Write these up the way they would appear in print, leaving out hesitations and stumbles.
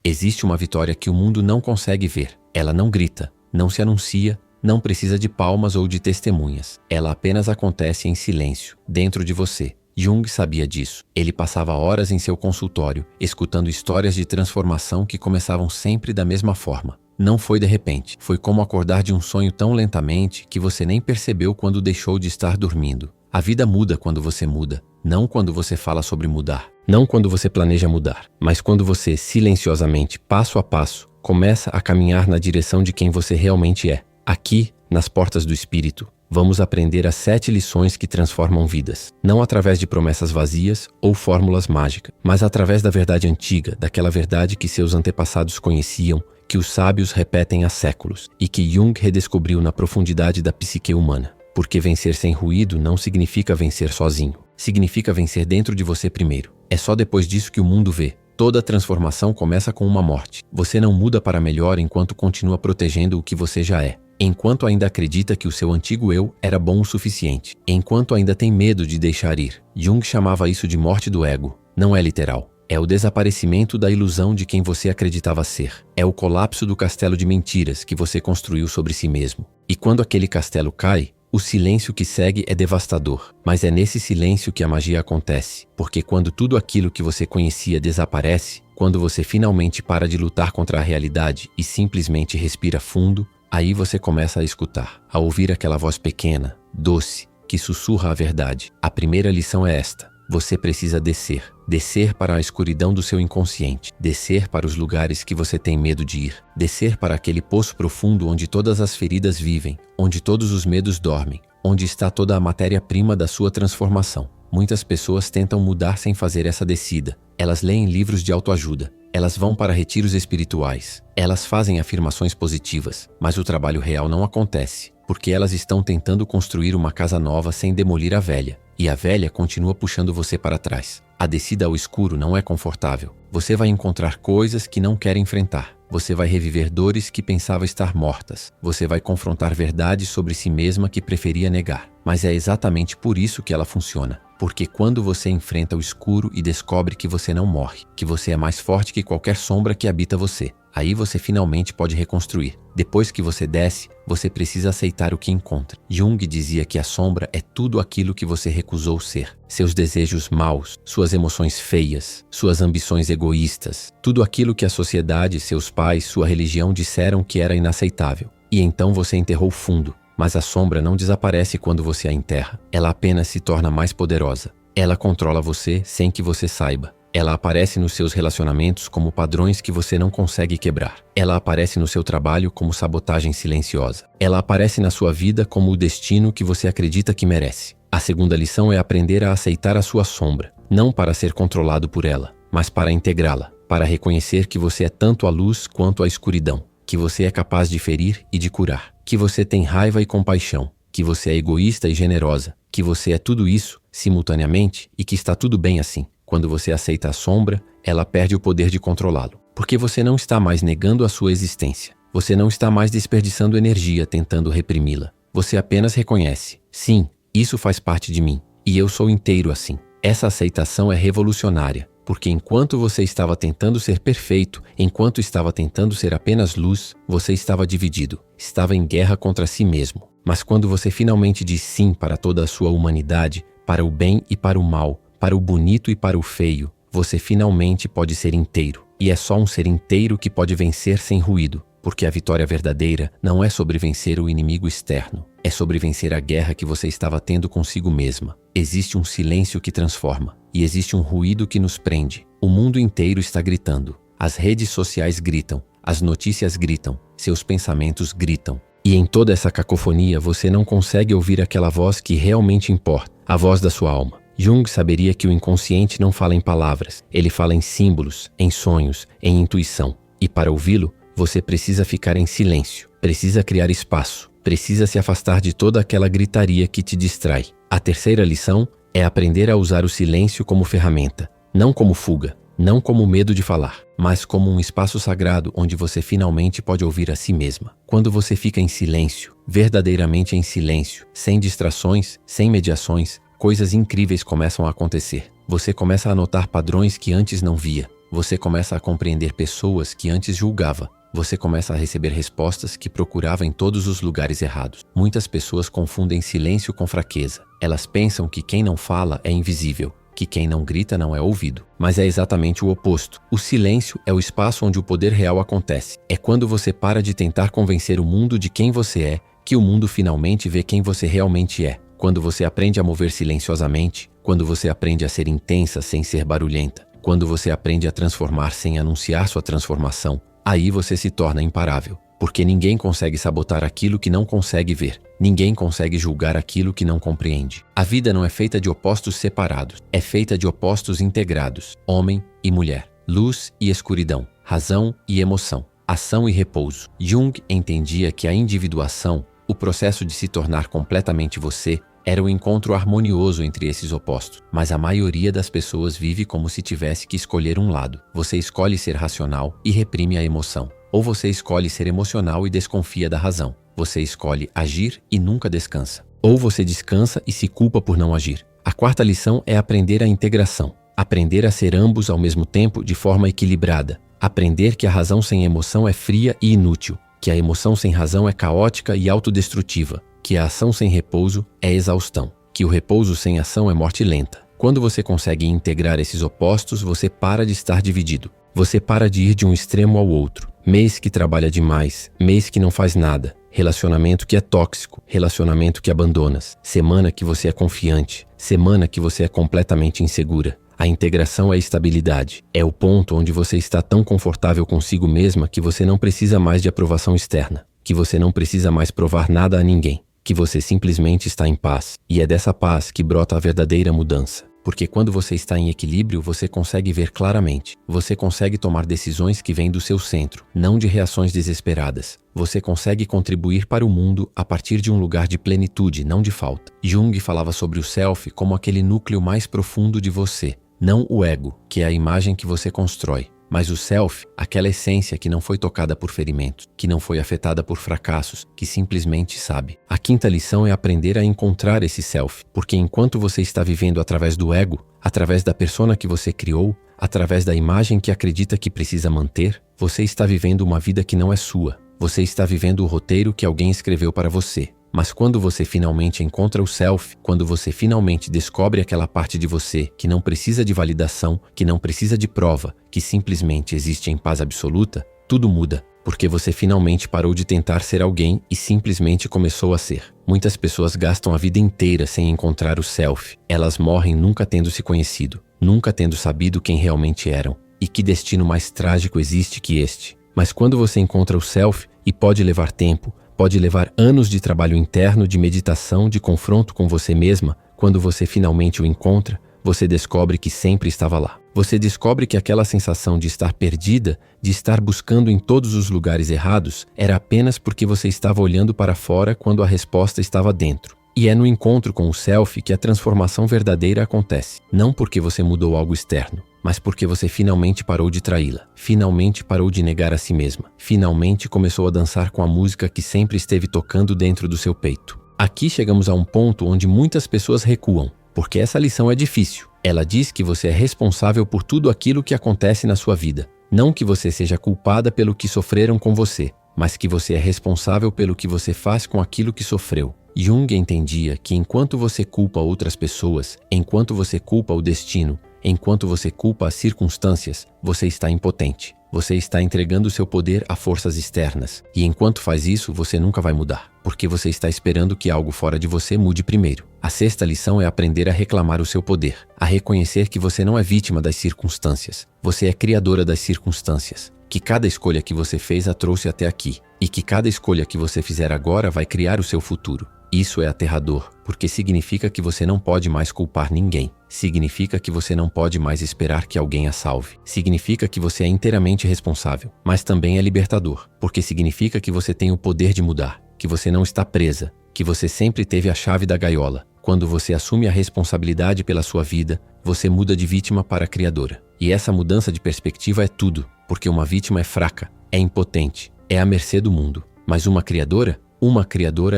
Existe uma vitória que o mundo não consegue ver. Ela não grita, não se anuncia, não precisa de palmas ou de testemunhas. Ela apenas acontece em silêncio, dentro de você. Jung sabia disso. Ele passava horas em seu consultório, escutando histórias de transformação que começavam sempre da mesma forma. Não foi de repente. Foi como acordar de um sonho tão lentamente que você nem percebeu quando deixou de estar dormindo. A vida muda quando você muda, não quando você fala sobre mudar, não quando você planeja mudar, mas quando você, silenciosamente, passo a passo, começa a caminhar na direção de quem você realmente é. Aqui, nas portas do Espírito, vamos aprender as 7 lições que transformam vidas, não através de promessas vazias ou fórmulas mágicas, mas através da verdade antiga, daquela verdade que seus antepassados conheciam, que os sábios repetem há séculos e que Jung redescobriu na profundidade da psique humana. Porque vencer sem ruído não significa vencer sozinho. Significa vencer dentro de você primeiro. É só depois disso que o mundo vê. Toda transformação começa com uma morte. Você não muda para melhor enquanto continua protegendo o que você já é. Enquanto ainda acredita que o seu antigo eu era bom o suficiente. Enquanto ainda tem medo de deixar ir. Jung chamava isso de morte do ego. Não é literal. É o desaparecimento da ilusão de quem você acreditava ser. É o colapso do castelo de mentiras que você construiu sobre si mesmo. E quando aquele castelo cai, o silêncio que segue é devastador, mas é nesse silêncio que a magia acontece, porque quando tudo aquilo que você conhecia desaparece, quando você finalmente para de lutar contra a realidade e simplesmente respira fundo, aí você começa a escutar, a ouvir aquela voz pequena, doce, que sussurra a verdade. A primeira lição é esta: você precisa descer. Descer para a escuridão do seu inconsciente. Descer para os lugares que você tem medo de ir. Descer para aquele poço profundo onde todas as feridas vivem, onde todos os medos dormem, onde está toda a matéria-prima da sua transformação. Muitas pessoas tentam mudar sem fazer essa descida. Elas leem livros de autoajuda. Elas vão para retiros espirituais. Elas fazem afirmações positivas, mas o trabalho real não acontece, porque elas estão tentando construir uma casa nova sem demolir a velha. E a velha continua puxando você para trás. A descida ao escuro não é confortável. Você vai encontrar coisas que não quer enfrentar. Você vai reviver dores que pensava estar mortas. Você vai confrontar verdades sobre si mesma que preferia negar. Mas é exatamente por isso que ela funciona. Porque quando você enfrenta o escuro e descobre que você não morre, que você é mais forte que qualquer sombra que habita você, aí você finalmente pode reconstruir. Depois que você desce, você precisa aceitar o que encontra. Jung dizia que a sombra é tudo aquilo que você recusou ser. Seus desejos maus, suas emoções feias, suas ambições egoístas, tudo aquilo que a sociedade, seus pais, sua religião disseram que era inaceitável. E então você enterrou fundo. Mas a sombra não desaparece quando você a enterra. Ela apenas se torna mais poderosa. Ela controla você sem que você saiba. Ela aparece nos seus relacionamentos como padrões que você não consegue quebrar. Ela aparece no seu trabalho como sabotagem silenciosa. Ela aparece na sua vida como o destino que você acredita que merece. A segunda lição é aprender a aceitar a sua sombra, não para ser controlado por ela, mas para integrá-la, para reconhecer que você é tanto a luz quanto a escuridão, que você é capaz de ferir e de curar, que você tem raiva e compaixão, que você é egoísta e generosa, que você é tudo isso simultaneamente e que está tudo bem assim. Quando você aceita a sombra, ela perde o poder de controlá-lo, porque você não está mais negando a sua existência. Você não está mais desperdiçando energia tentando reprimi-la. Você apenas reconhece: sim, isso faz parte de mim, e eu sou inteiro assim. Essa aceitação é revolucionária, porque enquanto você estava tentando ser perfeito, enquanto estava tentando ser apenas luz, você estava dividido, estava em guerra contra si mesmo. Mas quando você finalmente diz sim para toda a sua humanidade, para o bem e para o mal, para o bonito e para o feio, você finalmente pode ser inteiro. E é só um ser inteiro que pode vencer sem ruído, porque a vitória verdadeira não é sobre vencer o inimigo externo, é sobre vencer a guerra que você estava tendo consigo mesma. Existe um silêncio que transforma, e existe um ruído que nos prende. O mundo inteiro está gritando, as redes sociais gritam, as notícias gritam, seus pensamentos gritam. E em toda essa cacofonia você não consegue ouvir aquela voz que realmente importa, a voz da sua alma. Jung saberia que o inconsciente não fala em palavras, ele fala em símbolos, em sonhos, em intuição. E para ouvi-lo, você precisa ficar em silêncio, precisa criar espaço, precisa se afastar de toda aquela gritaria que te distrai. A terceira lição é aprender a usar o silêncio como ferramenta, não como fuga, não como medo de falar, mas como um espaço sagrado onde você finalmente pode ouvir a si mesma. Quando você fica em silêncio, verdadeiramente em silêncio, sem distrações, sem mediações, coisas incríveis começam a acontecer. Você começa a notar padrões que antes não via. Você começa a compreender pessoas que antes julgava. Você começa a receber respostas que procurava em todos os lugares errados. Muitas pessoas confundem silêncio com fraqueza. Elas pensam que quem não fala é invisível, que quem não grita não é ouvido. Mas é exatamente o oposto. O silêncio é o espaço onde o poder real acontece. É quando você para de tentar convencer o mundo de quem você é, que o mundo finalmente vê quem você realmente é. Quando você aprende a mover silenciosamente, quando você aprende a ser intensa sem ser barulhenta, quando você aprende a transformar sem anunciar sua transformação, aí você se torna imparável. Porque ninguém consegue sabotar aquilo que não consegue ver. Ninguém consegue julgar aquilo que não compreende. A vida não é feita de opostos separados. É feita de opostos integrados. Homem e mulher. Luz e escuridão. Razão e emoção. Ação e repouso. Jung entendia que a individuação, o processo de se tornar completamente você, era o encontro harmonioso entre esses opostos. Mas a maioria das pessoas vive como se tivesse que escolher um lado. Você escolhe ser racional e reprime a emoção. Ou você escolhe ser emocional e desconfia da razão. Você escolhe agir e nunca descansa. Ou você descansa e se culpa por não agir. A quarta lição é aprender a integração. Aprender a ser ambos ao mesmo tempo de forma equilibrada. Aprender que a razão sem emoção é fria e inútil. Que a emoção sem razão é caótica e autodestrutiva. Que a ação sem repouso é exaustão. Que o repouso sem ação é morte lenta. Quando você consegue integrar esses opostos, você para de estar dividido. Você para de ir de um extremo ao outro. Mês que trabalha demais, mês que não faz nada. Relacionamento que é tóxico, relacionamento que abandonas. Semana que você é confiante, semana que você é completamente insegura. A integração é estabilidade. É o ponto onde você está tão confortável consigo mesma que você não precisa mais de aprovação externa. Que você não precisa mais provar nada a ninguém. Que você simplesmente está em paz. E é dessa paz que brota a verdadeira mudança. Porque quando você está em equilíbrio, você consegue ver claramente. Você consegue tomar decisões que vêm do seu centro, não de reações desesperadas. Você consegue contribuir para o mundo a partir de um lugar de plenitude, não de falta. Jung falava sobre o self como aquele núcleo mais profundo de você, não o ego, que é a imagem que você constrói. Mas o self, aquela essência que não foi tocada por ferimentos, que não foi afetada por fracassos, que simplesmente sabe. A quinta lição é aprender a encontrar esse self, porque enquanto você está vivendo através do ego, através da persona que você criou, através da imagem que acredita que precisa manter, você está vivendo uma vida que não é sua. Você está vivendo o roteiro que alguém escreveu para você. Mas quando você finalmente encontra o self, quando você finalmente descobre aquela parte de você que não precisa de validação, que não precisa de prova, que simplesmente existe em paz absoluta, tudo muda, porque você finalmente parou de tentar ser alguém e simplesmente começou a ser. Muitas pessoas gastam a vida inteira sem encontrar o self. Elas morrem nunca tendo se conhecido, nunca tendo sabido quem realmente eram. E que destino mais trágico existe que este? Mas quando você encontra o self, e pode levar tempo, pode levar anos de trabalho interno, de meditação, de confronto com você mesma. Quando você finalmente o encontra, você descobre que sempre estava lá. Você descobre que aquela sensação de estar perdida, de estar buscando em todos os lugares errados, era apenas porque você estava olhando para fora quando a resposta estava dentro. E é no encontro com o self que a transformação verdadeira acontece. Não porque você mudou algo externo, mas porque você finalmente parou de traí-la. Finalmente parou de negar a si mesma. Finalmente começou a dançar com a música que sempre esteve tocando dentro do seu peito. Aqui chegamos a um ponto onde muitas pessoas recuam, porque essa lição é difícil. Ela diz que você é responsável por tudo aquilo que acontece na sua vida. Não que você seja culpada pelo que sofreram com você, mas que você é responsável pelo que você faz com aquilo que sofreu. Jung entendia que enquanto você culpa outras pessoas, enquanto você culpa o destino, enquanto você culpa as circunstâncias, você está impotente. Você está entregando seu poder a forças externas. E enquanto faz isso, você nunca vai mudar, porque você está esperando que algo fora de você mude primeiro. A sexta lição é aprender a reclamar o seu poder, a reconhecer que você não é vítima das circunstâncias. Você é criadora das circunstâncias. Que cada escolha que você fez a trouxe até aqui. E que cada escolha que você fizer agora vai criar o seu futuro. Isso é aterrador, porque significa que você não pode mais culpar ninguém. Significa que você não pode mais esperar que alguém a salve. Significa que você é inteiramente responsável, mas também é libertador, porque significa que você tem o poder de mudar, que você não está presa, que você sempre teve a chave da gaiola. Quando você assume a responsabilidade pela sua vida, você muda de vítima para criadora. E essa mudança de perspectiva é tudo, porque uma vítima é fraca, é impotente, é à mercê do mundo. Mas uma criadora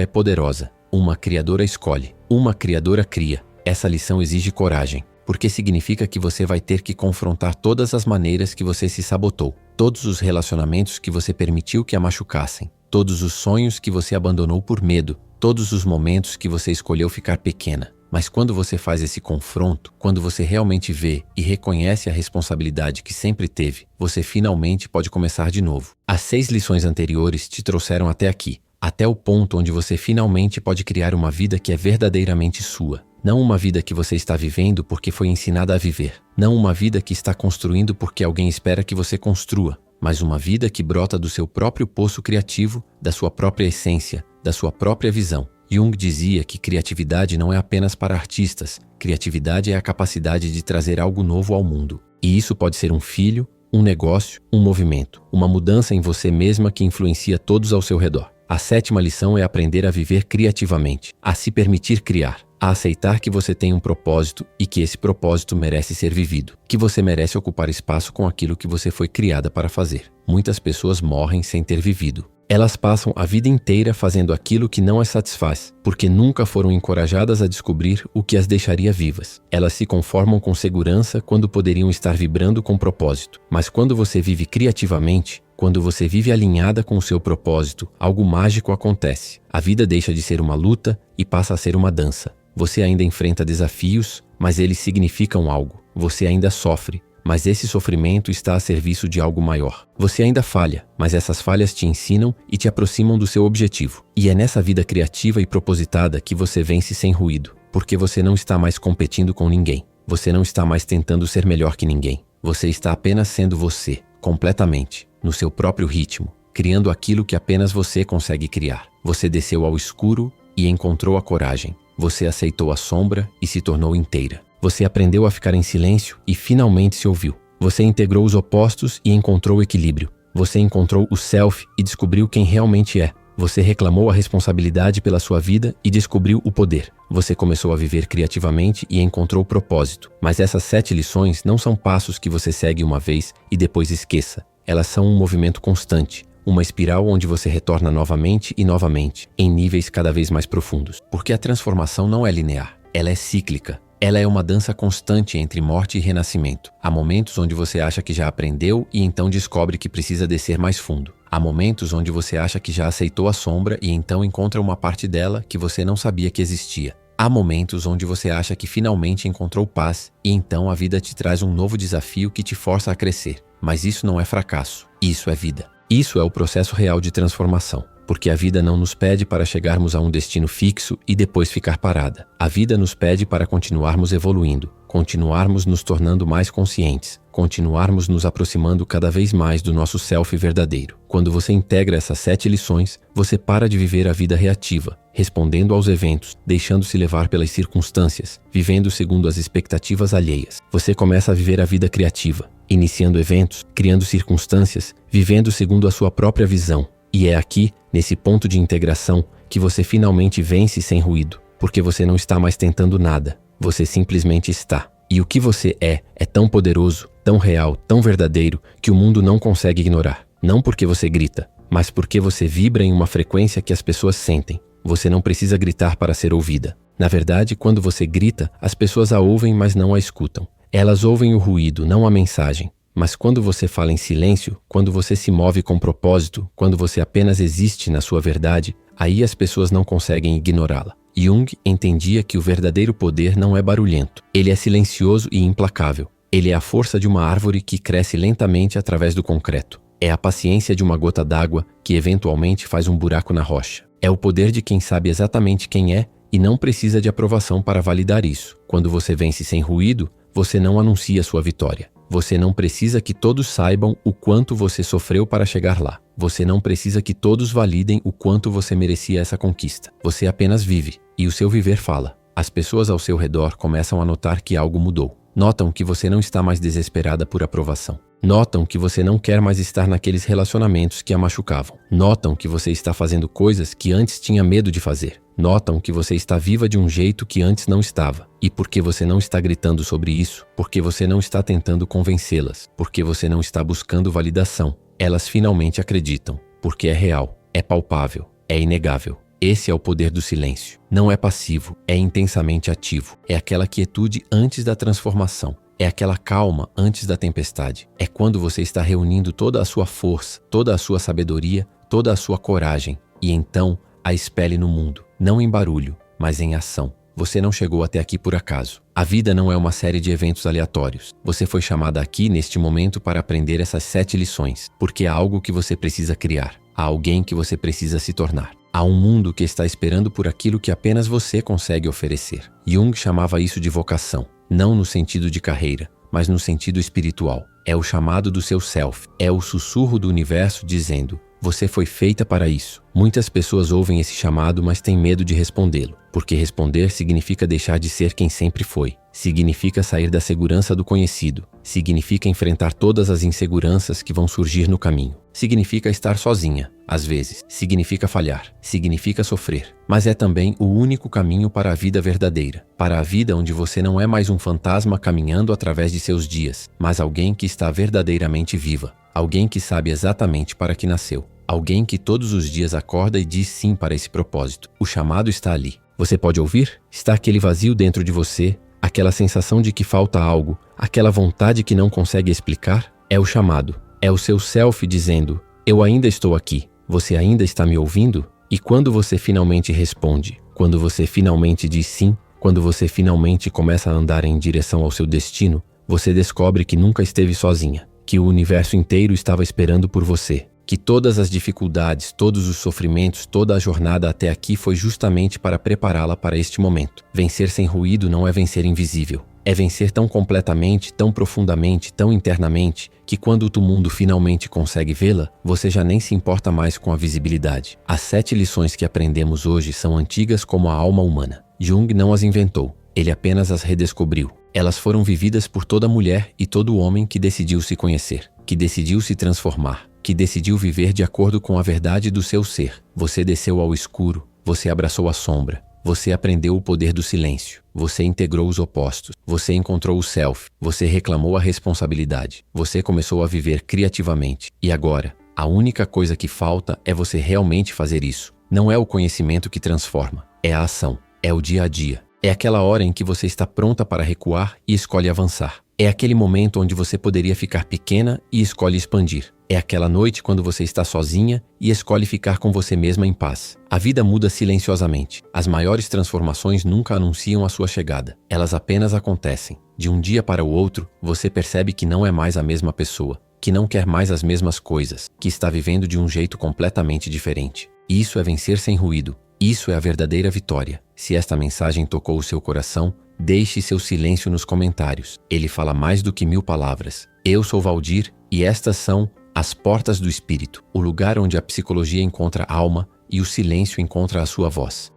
é poderosa. Uma criadora escolhe, uma criadora cria. Essa lição exige coragem, porque significa que você vai ter que confrontar todas as maneiras que você se sabotou, todos os relacionamentos que você permitiu que a machucassem, todos os sonhos que você abandonou por medo, todos os momentos que você escolheu ficar pequena. Mas quando você faz esse confronto, quando você realmente vê e reconhece a responsabilidade que sempre teve, você finalmente pode começar de novo. As 6 lições anteriores te trouxeram até aqui, até o ponto onde você finalmente pode criar uma vida que é verdadeiramente sua. Não uma vida que você está vivendo porque foi ensinada a viver. Não uma vida que está construindo porque alguém espera que você construa. Mas uma vida que brota do seu próprio poço criativo, da sua própria essência, da sua própria visão. Jung dizia que criatividade não é apenas para artistas. Criatividade é a capacidade de trazer algo novo ao mundo. E isso pode ser um filho, um negócio, um movimento. Uma mudança em você mesma que influencia todos ao seu redor. A 7ª lição é aprender a viver criativamente, a se permitir criar, a aceitar que você tem um propósito e que esse propósito merece ser vivido, que você merece ocupar espaço com aquilo que você foi criada para fazer. Muitas pessoas morrem sem ter vivido. Elas passam a vida inteira fazendo aquilo que não as satisfaz, porque nunca foram encorajadas a descobrir o que as deixaria vivas. Elas se conformam com segurança quando poderiam estar vibrando com propósito. Mas quando você vive criativamente, quando você vive alinhada com o seu propósito, algo mágico acontece. A vida deixa de ser uma luta e passa a ser uma dança. Você ainda enfrenta desafios, mas eles significam algo. Você ainda sofre, mas esse sofrimento está a serviço de algo maior. Você ainda falha, mas essas falhas te ensinam e te aproximam do seu objetivo. E é nessa vida criativa e propositada que você vence sem ruído, porque você não está mais competindo com ninguém. Você não está mais tentando ser melhor que ninguém. Você está apenas sendo você, completamente, no seu próprio ritmo, criando aquilo que apenas você consegue criar. Você desceu ao escuro e encontrou a coragem. Você aceitou a sombra e se tornou inteira. Você aprendeu a ficar em silêncio e finalmente se ouviu. Você integrou os opostos e encontrou o equilíbrio. Você encontrou o self e descobriu quem realmente é. Você reclamou a responsabilidade pela sua vida e descobriu o poder. Você começou a viver criativamente e encontrou o propósito. Mas essas 7 lições não são passos que você segue uma vez e depois esqueça. Elas são um movimento constante. Uma espiral onde você retorna novamente e novamente, em níveis cada vez mais profundos. Porque a transformação não é linear, ela é cíclica. Ela é uma dança constante entre morte e renascimento. Há momentos onde você acha que já aprendeu e então descobre que precisa descer mais fundo. Há momentos onde você acha que já aceitou a sombra e então encontra uma parte dela que você não sabia que existia. Há momentos onde você acha que finalmente encontrou paz e então a vida te traz um novo desafio que te força a crescer. Mas isso não é fracasso, isso é vida. Isso é o processo real de transformação. Porque a vida não nos pede para chegarmos a um destino fixo e depois ficar parada. A vida nos pede para continuarmos evoluindo, continuarmos nos tornando mais conscientes, continuarmos nos aproximando cada vez mais do nosso self verdadeiro. Quando você integra essas 7 lições, você para de viver a vida reativa, respondendo aos eventos, deixando-se levar pelas circunstâncias, vivendo segundo as expectativas alheias. Você começa a viver a vida criativa, iniciando eventos, criando circunstâncias, vivendo segundo a sua própria visão. E é aqui, nesse ponto de integração, que você finalmente vence sem ruído, porque você não está mais tentando nada, você simplesmente está. E o que você é tão poderoso, tão real, tão verdadeiro, que o mundo não consegue ignorar. Não porque você grita, mas porque você vibra em uma frequência que as pessoas sentem. Você não precisa gritar para ser ouvida. Na verdade, quando você grita, as pessoas a ouvem, mas não a escutam. Elas ouvem o ruído, não a mensagem. Mas quando você fala em silêncio, quando você se move com propósito, quando você apenas existe na sua verdade, aí as pessoas não conseguem ignorá-la. Jung entendia que o verdadeiro poder não é barulhento. Ele é silencioso e implacável. Ele é a força de uma árvore que cresce lentamente através do concreto. É a paciência de uma gota d'água que eventualmente faz um buraco na rocha. É o poder de quem sabe exatamente quem é e não precisa de aprovação para validar isso. Quando você vence sem ruído, você não anuncia sua vitória. Você não precisa que todos saibam o quanto você sofreu para chegar lá. Você não precisa que todos validem o quanto você merecia essa conquista. Você apenas vive, e o seu viver fala. As pessoas ao seu redor começam a notar que algo mudou. Notam que você não está mais desesperada por aprovação. Notam que você não quer mais estar naqueles relacionamentos que a machucavam. Notam que você está fazendo coisas que antes tinha medo de fazer. Notam que você está viva de um jeito que antes não estava. E porque você não está gritando sobre isso, porque você não está tentando convencê-las, porque você não está buscando validação, elas finalmente acreditam. Porque é real, é palpável, é inegável. Esse é o poder do silêncio. Não é passivo, é intensamente ativo. É aquela quietude antes da transformação. É aquela calma antes da tempestade. É quando você está reunindo toda a sua força, toda a sua sabedoria, toda a sua coragem e então a expele no mundo, não em barulho, mas em ação. Você não chegou até aqui por acaso. A vida não é uma série de eventos aleatórios. Você foi chamada aqui neste momento para aprender essas 7 lições, porque há algo que você precisa criar. Há alguém que você precisa se tornar. Há um mundo que está esperando por aquilo que apenas você consegue oferecer. Jung chamava isso de vocação, não no sentido de carreira, mas no sentido espiritual. É o chamado do seu self, é o sussurro do universo dizendo: você foi feita para isso. Muitas pessoas ouvem esse chamado, mas têm medo de respondê-lo, porque responder significa deixar de ser quem sempre foi. Significa sair da segurança do conhecido. Significa enfrentar todas as inseguranças que vão surgir no caminho. Significa estar sozinha, às vezes. Significa falhar. Significa sofrer. Mas é também o único caminho para a vida verdadeira. Para a vida onde você não é mais um fantasma caminhando através de seus dias, mas alguém que está verdadeiramente viva. Alguém que sabe exatamente para que nasceu. Alguém que todos os dias acorda e diz sim para esse propósito. O chamado está ali. Você pode ouvir? Está aquele vazio dentro de você, aquela sensação de que falta algo, aquela vontade que não consegue explicar? É o chamado. É o seu self dizendo: eu ainda estou aqui. Você ainda está me ouvindo? E quando você finalmente responde, quando você finalmente diz sim, quando você finalmente começa a andar em direção ao seu destino, você descobre que nunca esteve sozinha, que o universo inteiro estava esperando por você, que todas as dificuldades, todos os sofrimentos, toda a jornada até aqui foi justamente para prepará-la para este momento. Vencer sem ruído não é vencer invisível. É vencer tão completamente, tão profundamente, tão internamente, que quando o mundo finalmente consegue vê-la, você já nem se importa mais com a visibilidade. As 7 lições que aprendemos hoje são antigas como a alma humana. Jung não as inventou, ele apenas as redescobriu. Elas foram vividas por toda mulher e todo homem que decidiu se conhecer, que decidiu se transformar, que decidiu viver de acordo com a verdade do seu ser. Você desceu ao escuro, você abraçou a sombra, você aprendeu o poder do silêncio, você integrou os opostos, você encontrou o self, você reclamou a responsabilidade, você começou a viver criativamente. E agora, a única coisa que falta é você realmente fazer isso. Não é o conhecimento que transforma, é a ação, é o dia a dia. É aquela hora em que você está pronta para recuar e escolhe avançar. É aquele momento onde você poderia ficar pequena e escolhe expandir. É aquela noite quando você está sozinha e escolhe ficar com você mesma em paz. A vida muda silenciosamente. As maiores transformações nunca anunciam a sua chegada. Elas apenas acontecem. De um dia para o outro, você percebe que não é mais a mesma pessoa, que não quer mais as mesmas coisas, que está vivendo de um jeito completamente diferente. Isso é vencer sem ruído. Isso é a verdadeira vitória. Se esta mensagem tocou o seu coração, deixe seu silêncio nos comentários. Ele fala mais do que 1000 palavras. Eu sou Valdir e estas são as Portas do Espírito, o lugar onde a psicologia encontra a alma e o silêncio encontra a sua voz.